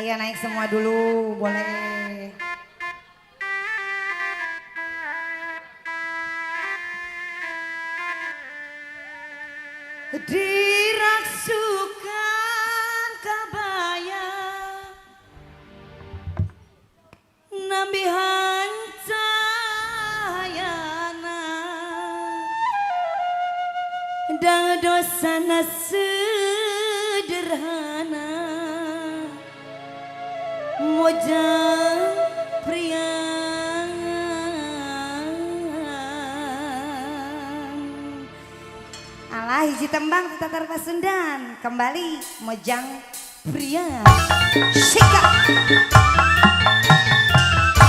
Ayo naik semua dulu, boleh. Dirasukan kabaya nambihan cahayana dan dosana sederhana mojang pria alah hiji tembang tatar Pasundan kembali mojang pria Shika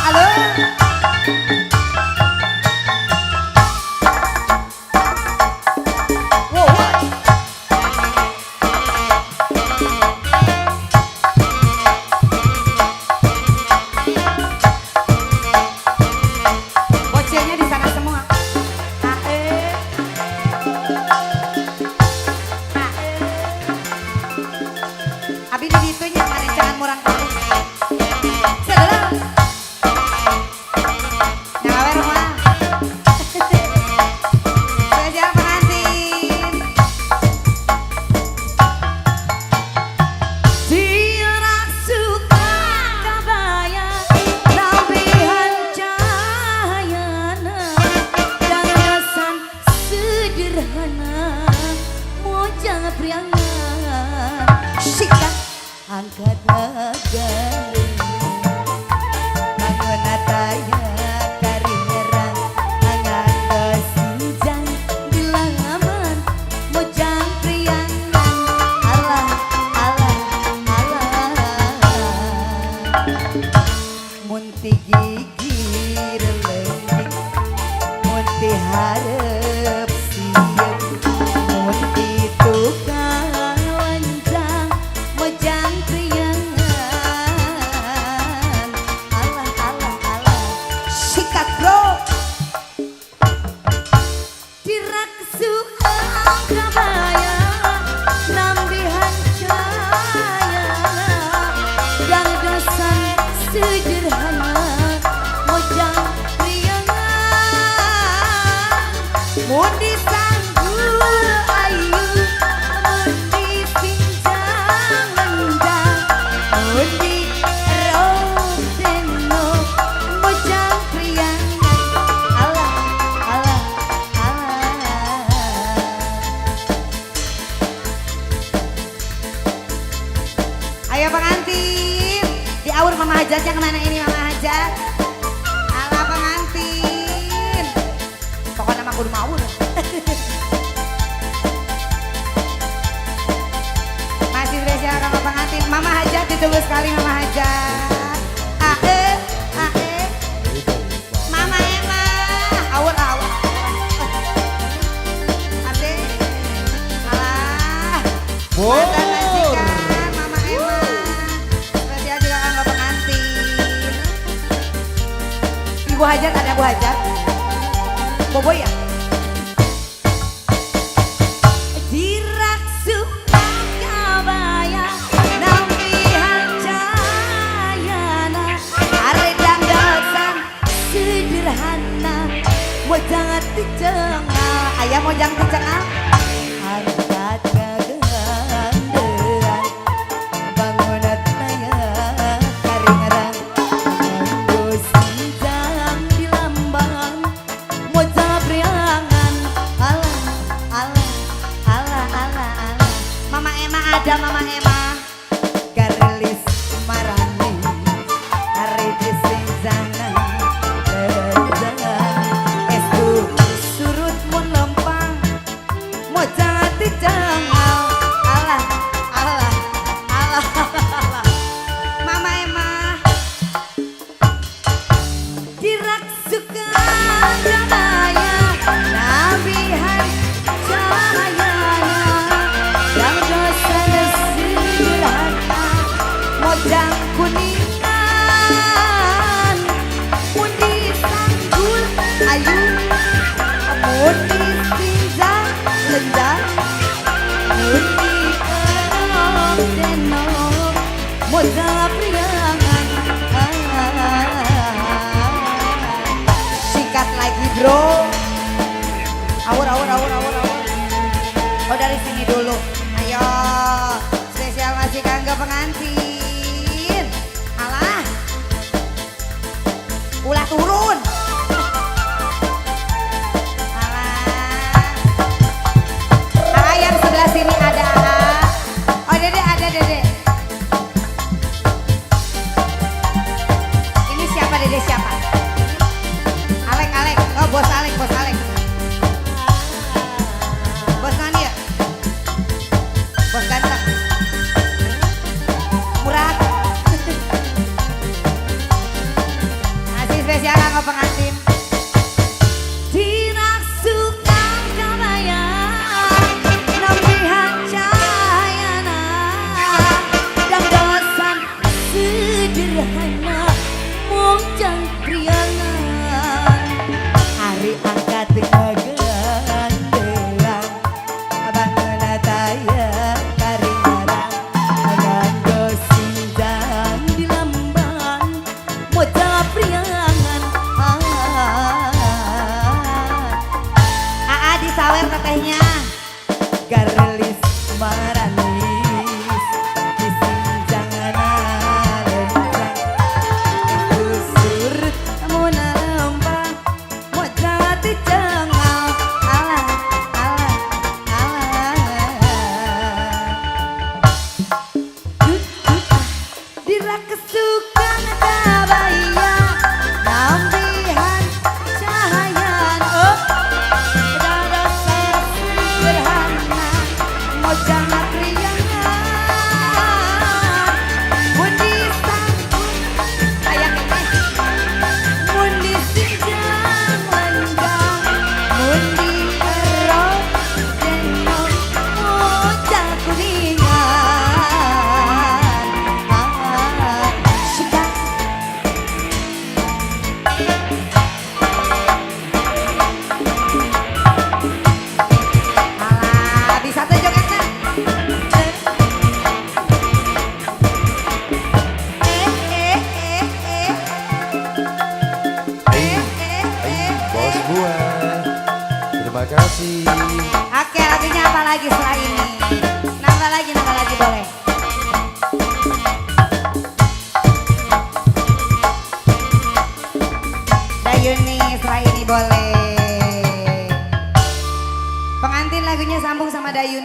halo angkat naga bangun ataya kari nyerang angan kesinjang bilang aman mojang priangan alah alah alah munti gigir lending munti harap siap munti tukang mundi sanggul ayu mundi sinjang lendang mundi rodeno mojang priangan alah alah alah ayo pengantin diaur Mama Hajatnya kemana ini Mama Hajat alah pengantin pokoknya mah kudu maur masih spesial sama pengantin Mama Hajat ditunggu sekali Mama Hajat ae Mama Emma awur awur ade alah mantan majikan Mama Emma spesial juga sama pengantin Ibu Hajat ada Bu Hajat Bobo ya? Dirasukan kabaya nambihan cahayana aredang dosan sederhana mojang ticengal ayah mojang ticengal angkat kagandean bangun ataya karingarang nganggo sinjang di lambang mojang priangan alah alah alah alah alah Mama Emma ada Mama Emma garelis marani hari disinjana estu surut mun lempang mojang ticengal alah alah alah alah Mama Emma dirasukan kabaya nambihan cahayana dan dosa bro. Awur. Oh dari sini dulu. Ayo, spesial masih kanggo pengantin. Alah, ulah turun. Alah, yang sebelah sini ada. Oh dede ada dede. Ini siapa dede siapa? Alek. Oh bos Alek. Bos Nani ya? Bos ganteng. Murad. Masih spesial kanggo pengantin. Tidak suka kebayang nampihan cahayana dan dosan sederhana mojang priangan hari angkat tegagan delang abang menataya karingarang nganggo sinjang di lamban mojang priangan disawer tetehnya garelis maranis disinjangan lempang surut kamu nalembang mau jati cengal alah dira kesukaan kabaya nampihan cahayan jangan priangan mundi sangkut ayang ini mundi sinjang langgang mundi erok jenong mojang kuningan sudah alah bisa tuh jogetnya. Bos gua. Terima kasih. Oke, lagunya apa lagi selain